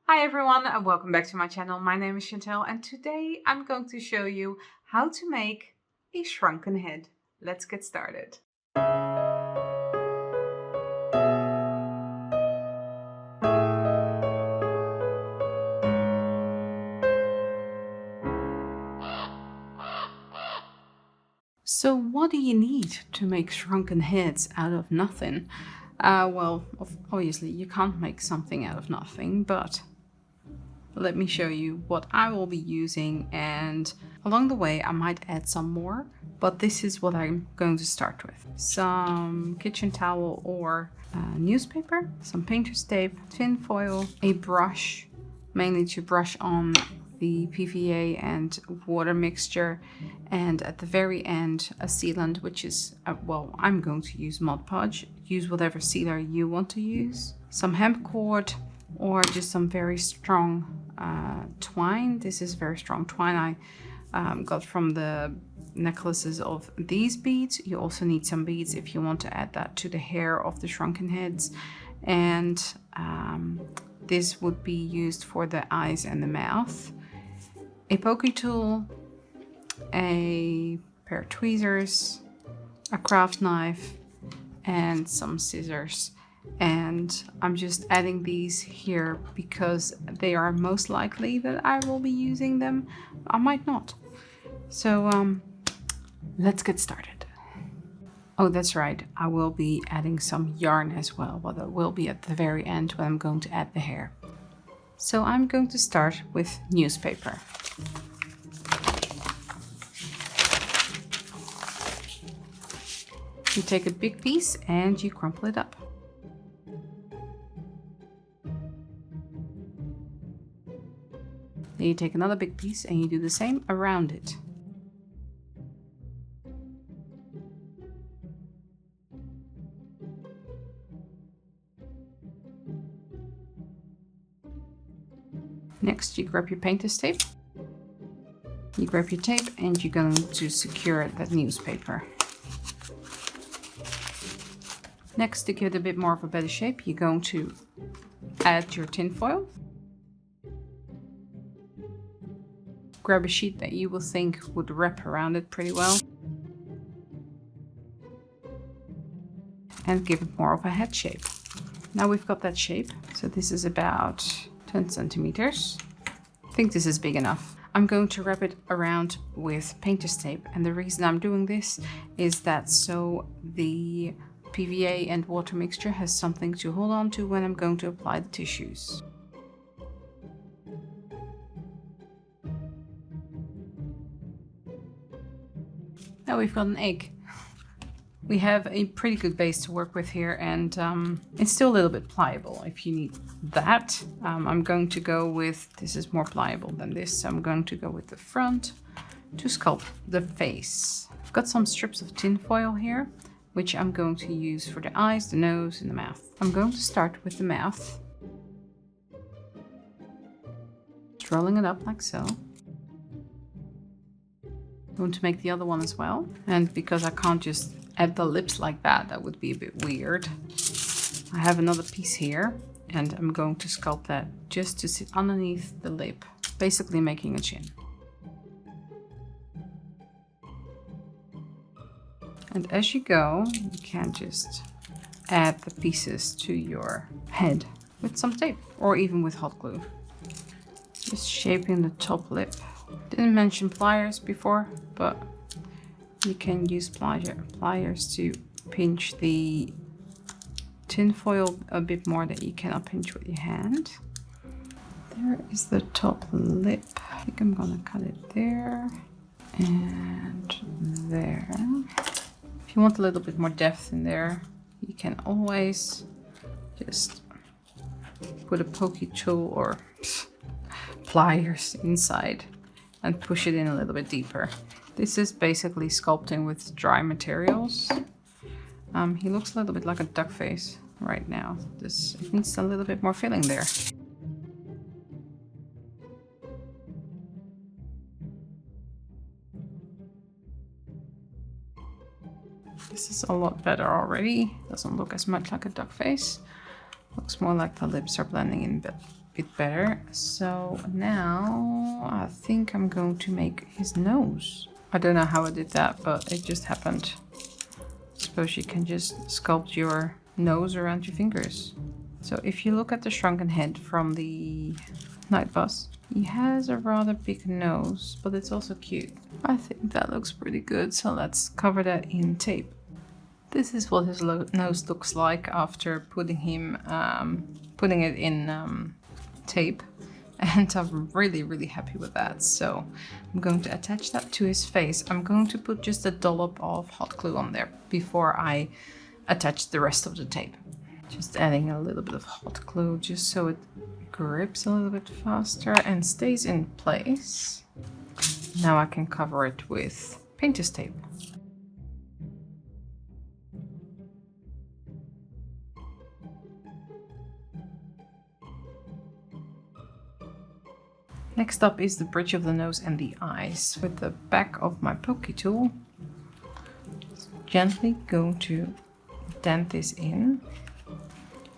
Hi everyone and welcome back to my channel. My name is Chantel and today I'm going to show you how to make a shrunken head. Let's get started. So what do you need to make shrunken heads out of nothing? Obviously you can't make something out of nothing, but let me show you what I will be using, and along the way I might add some more, but this is what I'm going to start with. Some kitchen towel or newspaper, some painter's tape, tin foil, a brush, mainly to brush on the PVA and water mixture, and at the very end a sealant, which is, I'm going to use Mod Podge. Use whatever sealer you want to use. Some hemp cord or just some very strong twine. This is very strong twine I got from the necklaces of these beads. You also need some beads if you want to add that to the hair of the shrunken heads, and this would be used for the eyes and the mouth. A pokey tool, a pair of tweezers, a craft knife, and some scissors. And I'm just adding these here because they are most likely that I will be using them. I might not. So let's get started. Oh, that's right. I will be adding some yarn as well, but that will be at the very end when I'm going to add the hair. So I'm going to start with newspaper. You take a big piece and you crumple it up. Then you take another big piece and you do the same around it. Next, you grab your painter's tape. You grab your tape and you're going to secure that newspaper. Next, to give it a bit more of a better shape, you're going to add your tin foil. Grab a sheet that you will think would wrap around it pretty well. And give it more of a head shape. Now we've got that shape. So this is about 10 centimeters. I think this is big enough. I'm going to wrap it around with painter's tape. And the reason I'm doing this is that so the PVA and water mixture has something to hold on to when I'm going to apply the tissues. Now we've got an egg. We have a pretty good base to work with here, and it's still a little bit pliable if you need that. I'm going to go with, this is more pliable than this, so I'm going to go with the front to sculpt the face. I've got some strips of tin foil here, which I'm going to use for the eyes, the nose, and the mouth. I'm going to start with the mouth. Just rolling it up like so. I'm going to make the other one as well. And because I can't just add the lips like that, that would be a bit weird. I have another piece here and I'm going to sculpt that just to sit underneath the lip, basically making a chin. And as you go, you can just add the pieces to your head with some tape or even with hot glue. Just shaping the top lip. Didn't mention pliers before, but you can use pliers to pinch the tin foil a bit more that you cannot pinch with your hand. There is the top lip. I think I'm gonna cut it there and there. If you want a little bit more depth in there, you can always just put a pokey tool or pliers inside and push it in a little bit deeper. This is basically sculpting with dry materials. He looks a little bit like a duck face right now. This needs a little bit more filling there. This is a lot better already. Doesn't look as much like a duck face. Looks more like the lips are blending in bit better. So now I think I'm going to make his nose. I don't know how I did that, but it just happened. Suppose you can just sculpt your nose around your fingers. So if you look at the shrunken head from the night bus, he has a rather big nose, but it's also cute. I think that looks pretty good, so let's cover that in tape. This is what his nose looks like after putting it in tape, and I'm really happy with that. So I'm going to attach that to his face. I'm going to put just a dollop of hot glue on there before I attach the rest of the tape. Just adding a little bit of hot glue just so it grips a little bit faster and stays in place. Now I can cover it with painter's tape. Next up is the bridge of the nose and the eyes. With the back of my pokey tool, gently going to dent this in.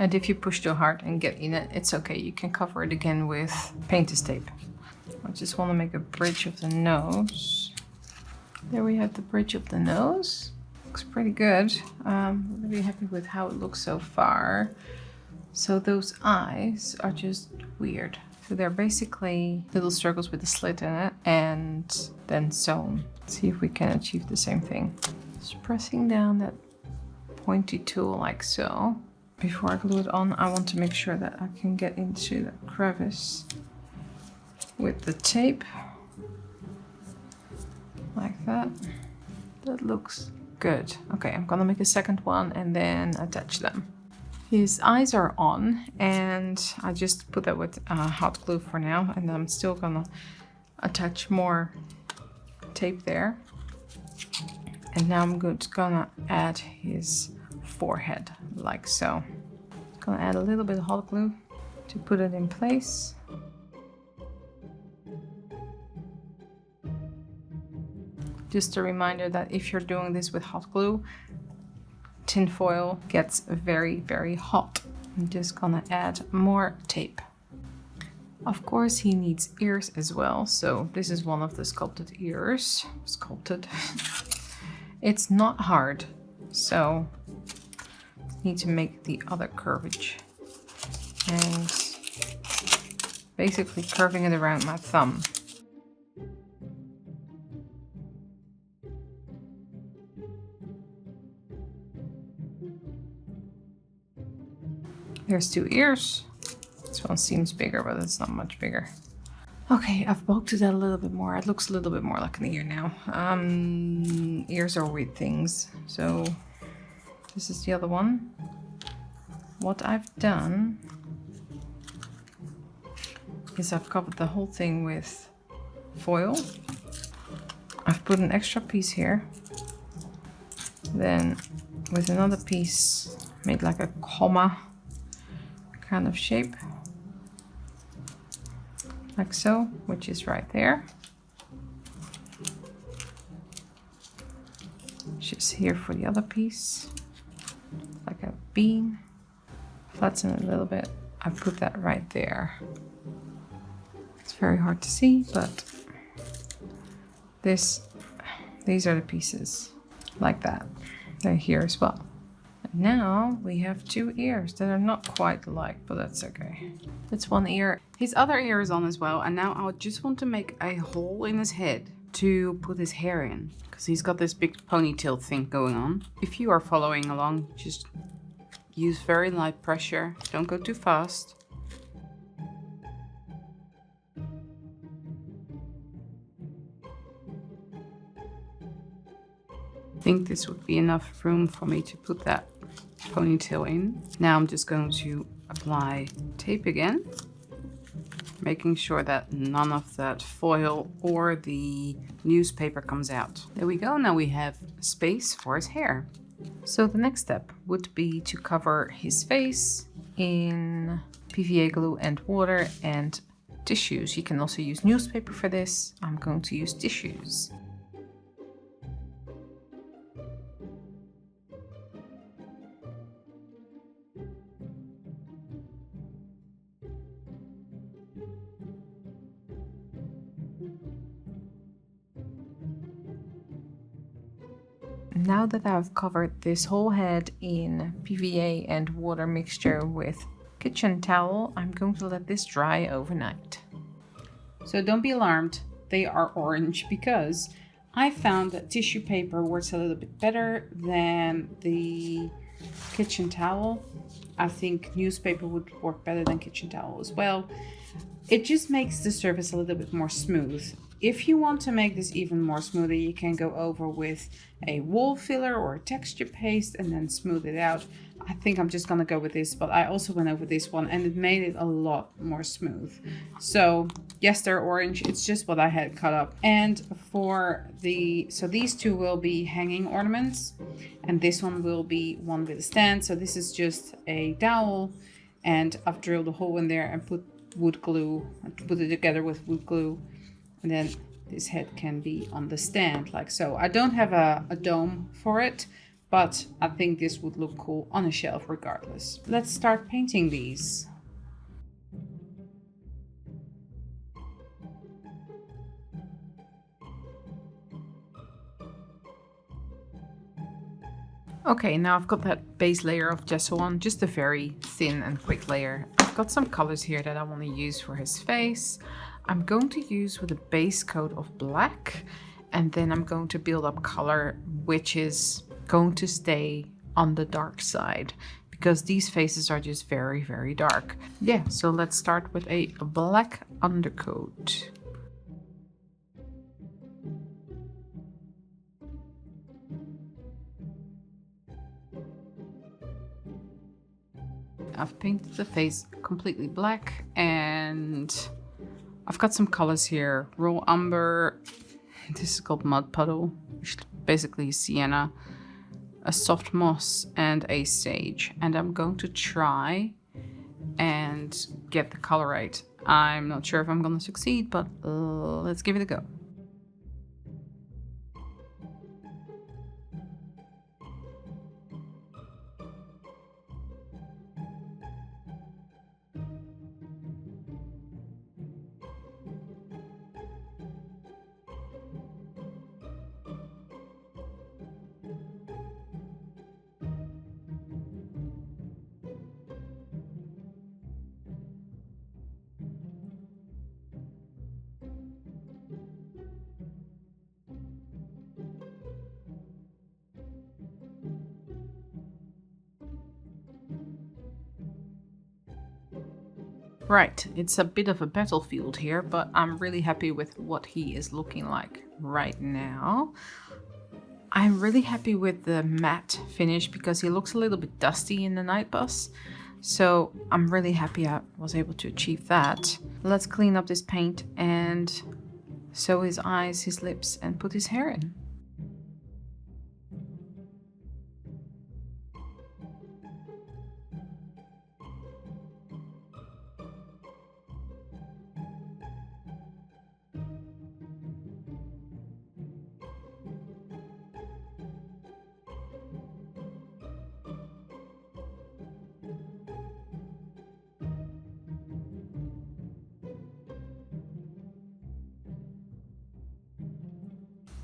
And if you push too hard and get in it, it's okay. You can cover it again with painter's tape. I just want to make a bridge of the nose. There we have the bridge of the nose. Looks pretty good. I'm really happy with how it looks so far. So those eyes are just weird. So they're basically little circles with a slit in it and then sewn. Let's see if we can achieve the same thing. Just pressing down that pointy tool like so. Before I glue it on, I want to make sure that I can get into the crevice with the tape. Like that. That looks good. Okay, I'm gonna make a second one and then attach them. His eyes are on, and I just put that with hot glue for now, and I'm still gonna attach more tape there. And now I'm gonna add his forehead like so. Gonna add a little bit of hot glue to put it in place. Just a reminder that if you're doing this with hot glue, tin foil gets very hot. I'm just gonna add more tape. Of course he needs ears as well, so this is one of the sculpted ears. Sculpted. It's not hard, so need to make the other curvature and basically curving it around my thumb. There's two ears. This one seems bigger, but it's not much bigger. Okay, I've bulked it out a little bit more. It looks a little bit more like an ear now. Ears are weird things. So this is the other one. What I've done is I've covered the whole thing with foil. I've put an extra piece here. Then with another piece, made like a comma kind of shape. Like so, which is right there. Just here for the other piece. Like a bean. Flatten it a little bit. I put that right there. It's very hard to see, but these are the pieces. Like that. They're here as well. And now we have two ears that are not quite alike, but that's okay. That's one ear. His other ear is on as well, and now I just want to make a hole in his head to put his hair in, because he's got this big ponytail thing going on. If you are following along, just use very light pressure. Don't go too fast. I think this would be enough room for me to put that ponytail in. Now I'm just going to apply tape again, making sure that none of that foil or the newspaper comes out. There we go. Now we have space for his hair. So the next step would be to cover his face in PVA glue and water and tissues. You can also use newspaper for this. I'm going to use tissues. now that I've covered this whole head in PVA and water mixture with kitchen towel, I'm going to let this dry overnight. So don't be alarmed, they are orange because I found that tissue paper works a little bit better than the kitchen towel. I think newspaper would work better than kitchen towel as well. It just makes the surface a little bit more smooth. If you want to make this even more smoother, you can go over with a wall filler or a texture paste and then smooth it out. I think I'm just gonna go with this, but I also went over this one and it made it a lot more smooth. So yes, they're orange, it's just what I had cut up. And so these two will be hanging ornaments and this one will be one with a stand. So this is just a dowel and I've drilled a hole in there and put wood glue, put it together with wood glue. And then this head can be on the stand like so. I don't have a dome for it, but I think this would look cool on a shelf regardless. Let's start painting these. Okay, now I've got that base layer of gesso on, just a very thin and quick layer. I've got some colors here that I want to use for his face. I'm going to use with a base coat of black, and then I'm going to build up color, which is going to stay on the dark side because these faces are just very, very dark. Yeah, so let's start with a black undercoat. I've painted the face completely black and I've got some colors here. Raw umber, this is called mud puddle, which is basically sienna, a soft moss and a sage. And I'm going to try and get the color right. I'm not sure if I'm going to succeed, but let's give it a go. Right, it's a bit of a battlefield here, but I'm really happy with what he is looking like right now. I'm really happy with the matte finish because he looks a little bit dusty in the night bus. So I'm really happy I was able to achieve that. Let's clean up this paint and sew his eyes, his lips, and put his hair in.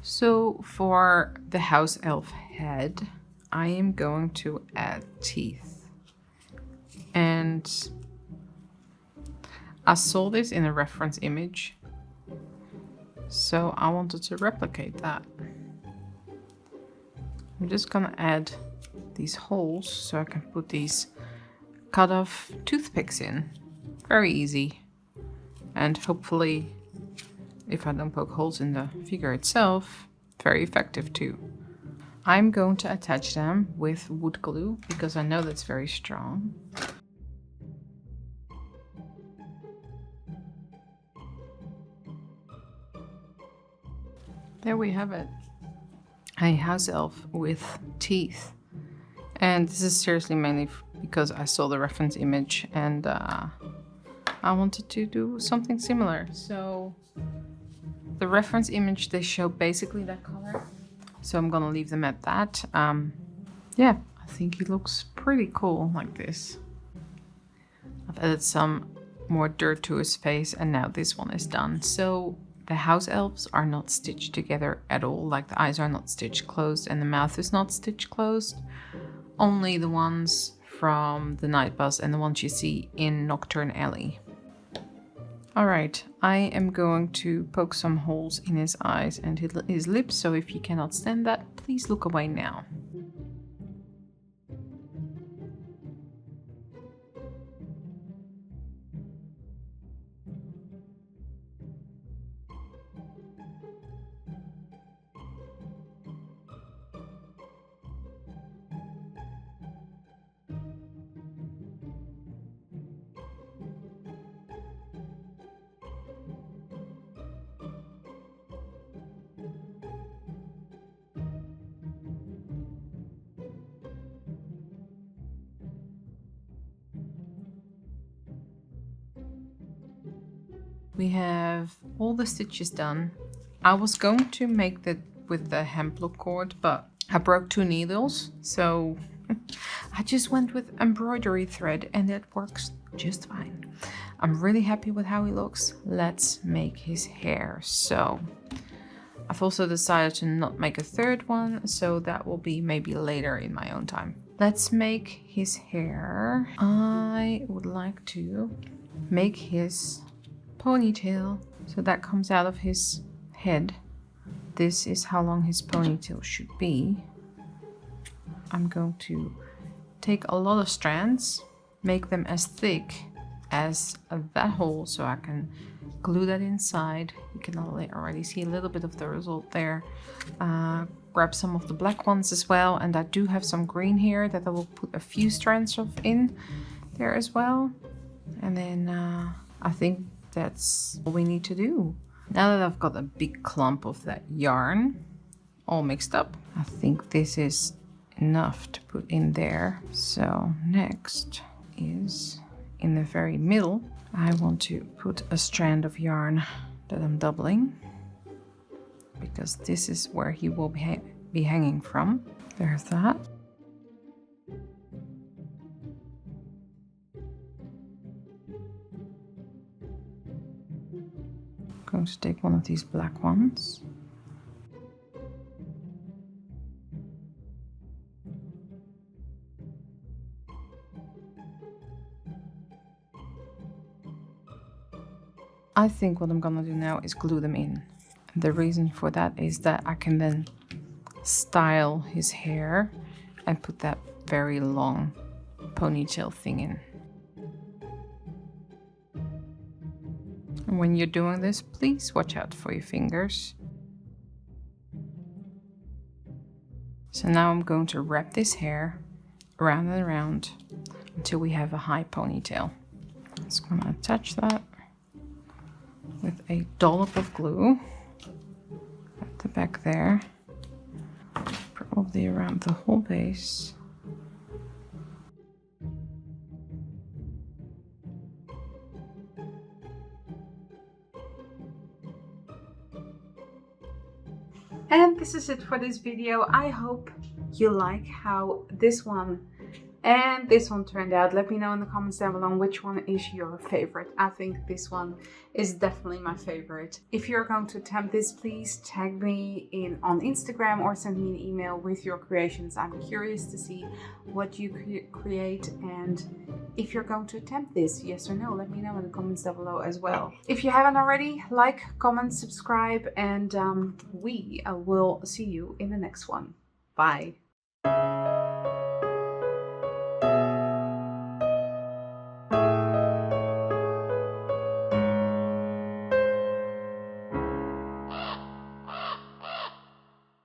So for the house elf head, I am going to add teeth. And I saw this in a reference image, so I wanted to replicate that. I'm just gonna add these holes so I can put these cut off toothpicks in. Very easy. And hopefully, if I don't poke holes in the figure itself, very effective too. I'm going to attach them with wood glue because I know that's very strong. There we have it. A house elf with teeth. And this is seriously mainly because I saw the reference image and I wanted to do something similar. So the reference image, they show basically that color. So I'm gonna leave them at that. Yeah, I think he looks pretty cool like this. I've added some more dirt to his face and now this one is done. So the house elves are not stitched together at all. Like the eyes are not stitched closed and the mouth is not stitched closed. Only the ones from the Night Bus and the ones you see in Nocturne Alley. Alright, I am going to poke some holes in his eyes and his lips, so if you cannot stand that, please look away now. We have all the stitches done. I was going to make that with the hemp cord, but I broke 2 needles, so I just went with embroidery thread and it works just fine. I'm really happy with how he looks. Let's make his hair. So I've also decided to not make a third one, so that will be maybe later in my own time. Let's make his hair. I would like to make his ponytail, so that comes out of his head. This is how long his ponytail should be. I'm going to take a lot of strands, make them as thick as that hole so I can glue that inside. You can already see a little bit of the result there. Grab some of the black ones as well, and I do have some green here that I will put a few strands of in there as well. And then I think that's all we need to do. Now that I've got a big clump of that yarn all mixed up, I think this is enough to put in there. So next is in the very middle, I want to put a strand of yarn that I'm doubling, because this is where he will be hanging from. There's that. Going to take one of these black ones. I think what I'm gonna do now is glue them in. The reason for that is that I can then style his hair and put that very long ponytail thing in. And when you're doing this, please watch out for your fingers. So now I'm going to wrap this hair around and around until we have a high ponytail. Just gonna attach that with a dollop of glue at the back there, probably around the whole base. And this is it for this video. I hope you like how this one and this one turned out. Let me know in the comments down below which one is your favorite. I think this one is definitely my favorite. If you're going to attempt this, please tag me on Instagram or send me an email with your creations. I'm curious to see what you create, and if you're going to attempt this, yes or no, let me know in the comments down below as well. If you haven't already, like, comment, subscribe, and we will see you in the next one. Bye.